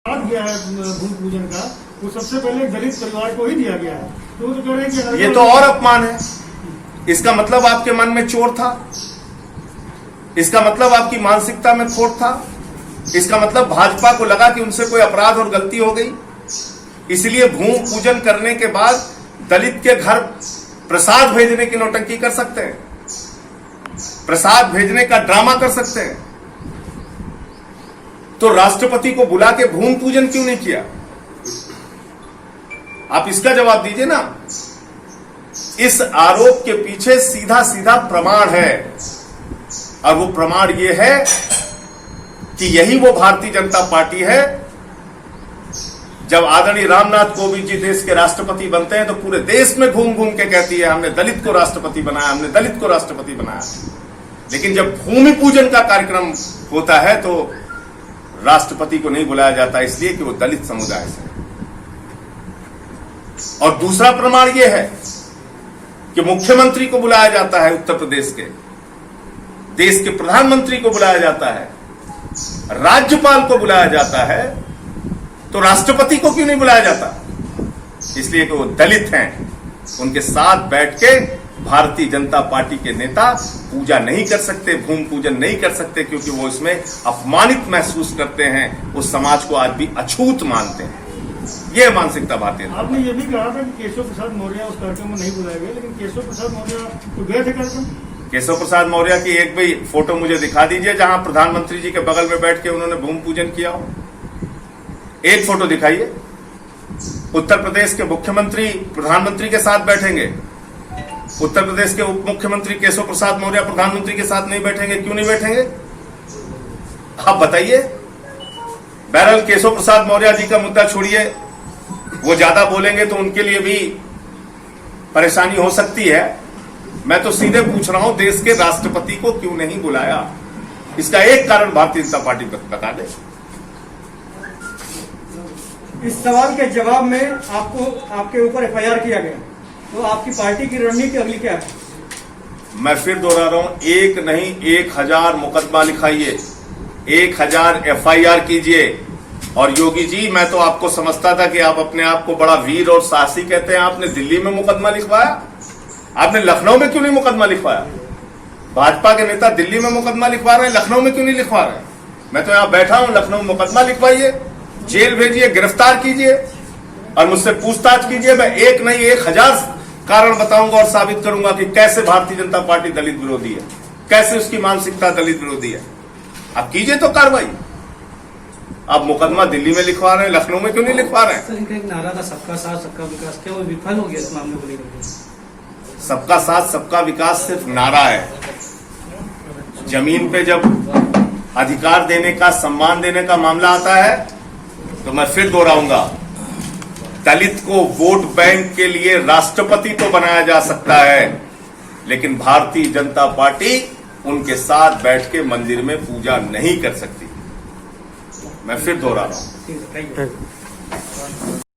गया है भूमि पूजन का, वो सबसे पहले दलित परिवार को ही दिया गया है। तो कह रहे हैं कि ये तो और अपमान है। इसका मतलब आपके मन में चोर था, इसका मतलब आपकी मानसिकता में खोट था, इसका मतलब भाजपा को लगा कि उनसे कोई अपराध और गलती हो गई, इसलिए भूमि पूजन करने के बाद दलित के घर प्रसाद भेजने की नौटंकी कर सकते हैं, प्रसाद भेजने का ड्रामा कर सकते हैं। तो राष्ट्रपति को बुला के भूमि पूजन क्यों नहीं किया? आप इसका जवाब दीजिए ना। इस आरोप के पीछे सीधा सीधा प्रमाण है, और वो प्रमाण ये है कि यही वो भारतीय जनता पार्टी है। जब आदरणीय रामनाथ कोविंद जी देश के राष्ट्रपति बनते हैं तो पूरे देश में घूम घूम के कहती है हमने दलित को राष्ट्रपति बनाया, हमने दलित को राष्ट्रपति बनाया। लेकिन जब भूमि पूजन का कार्यक्रम होता है तो राष्ट्रपति को नहीं बुलाया जाता, इसलिए कि वो दलित समुदाय से। और दूसरा प्रमाण यह है कि मुख्यमंत्री को बुलाया जाता है, उत्तर प्रदेश के देश के प्रधानमंत्री को बुलाया जाता है, राज्यपाल को बुलाया जाता है, तो राष्ट्रपति को क्यों नहीं बुलाया जाता? इसलिए कि वो दलित हैं। उनके साथ बैठ के भारतीय जनता पार्टी के नेता पूजा नहीं कर सकते, भूमि पूजन नहीं कर सकते, क्योंकि वो इसमें अपमानित महसूस करते हैं, उस समाज को आज भी अछूत मानते हैं। ये मानसिकता भारतीय। आपने ये भी कहा था कि केशव प्रसाद मौर्य उस कार्यक्रम में नहीं बुलाए गए, लेकिन केशव प्रसाद मौर्य तो गए थे कार्यक्रम। केशव प्रसाद मौर्य की एक भी फोटो मुझे दिखा दीजिए जहां प्रधानमंत्री जी के बगल में बैठ के उन्होंने भूमि पूजन किया हो। एक फोटो दिखाइए। उत्तर प्रदेश के मुख्यमंत्री प्रधानमंत्री के साथ बैठेंगे, उत्तर प्रदेश के उप मुख्यमंत्री केशव प्रसाद मौर्य प्रधानमंत्री के साथ नहीं बैठेंगे। क्यों नहीं बैठेंगे आप बताइए? बहरहाल केशव प्रसाद मौर्य जी का मुद्दा छोड़िए, वो ज्यादा बोलेंगे तो उनके लिए भी परेशानी हो सकती है। मैं तो सीधे पूछ रहा हूं, देश के राष्ट्रपति को क्यों नहीं बुलाया? इसका एक कारण भारतीय जनता पार्टी बता दे। इस सवाल के जवाब में आपके ऊपर एफआईआर किया गया, तो आपकी पार्टी की रणनीति अगली क्या है? मैं फिर दोहरा रहा हूं, एक नहीं 1000 मुकदमा लिखाइए, 1000 एफआईआर कीजिए। और योगी जी, मैं तो आपको समझता था कि आप अपने आप को बड़ा वीर और साहसी कहते हैं, आपने दिल्ली में मुकदमा लिखवाया, आपने लखनऊ में क्यों नहीं मुकदमा लिखवाया? भाजपा के नेता दिल्ली में मुकदमा लिखवा रहे हैं, लखनऊ में क्यों नहीं लिखवा रहे हैं? मैं तो यहां बैठा हूं, लखनऊ में मुकदमा लिखवाइए, जेल भेजिए, गिरफ्तार कीजिए और मुझसे पूछताछ कीजिए। मैं एक नहीं 1000 कारण बताऊंगा और साबित करूंगा कि कैसे भारतीय जनता पार्टी दलित विरोधी है, कैसे उसकी मानसिकता दलित विरोधी है। आप कीजिए तो कार्रवाई। आप मुकदमा दिल्ली में लिखवा रहे हैं, लखनऊ में क्यों नहीं लिखवा रहे हैं? सर, इनका एक नारा था सबका साथ सबका विकास, क्या वो विफल हो गया इस मामले को लेकर? सबका साथ सबका विकास सिर्फ नारा है। जमीन पे जब अधिकार देने का, सम्मान देने का मामला आता है तो मैं फिर दोहराऊंगा, दलित को वोट बैंक के लिए राष्ट्रपति तो बनाया जा सकता है, लेकिन भारतीय जनता पार्टी उनके साथ बैठ के मंदिर में पूजा नहीं कर सकती। मैं फिर दोहरा रहा हूं।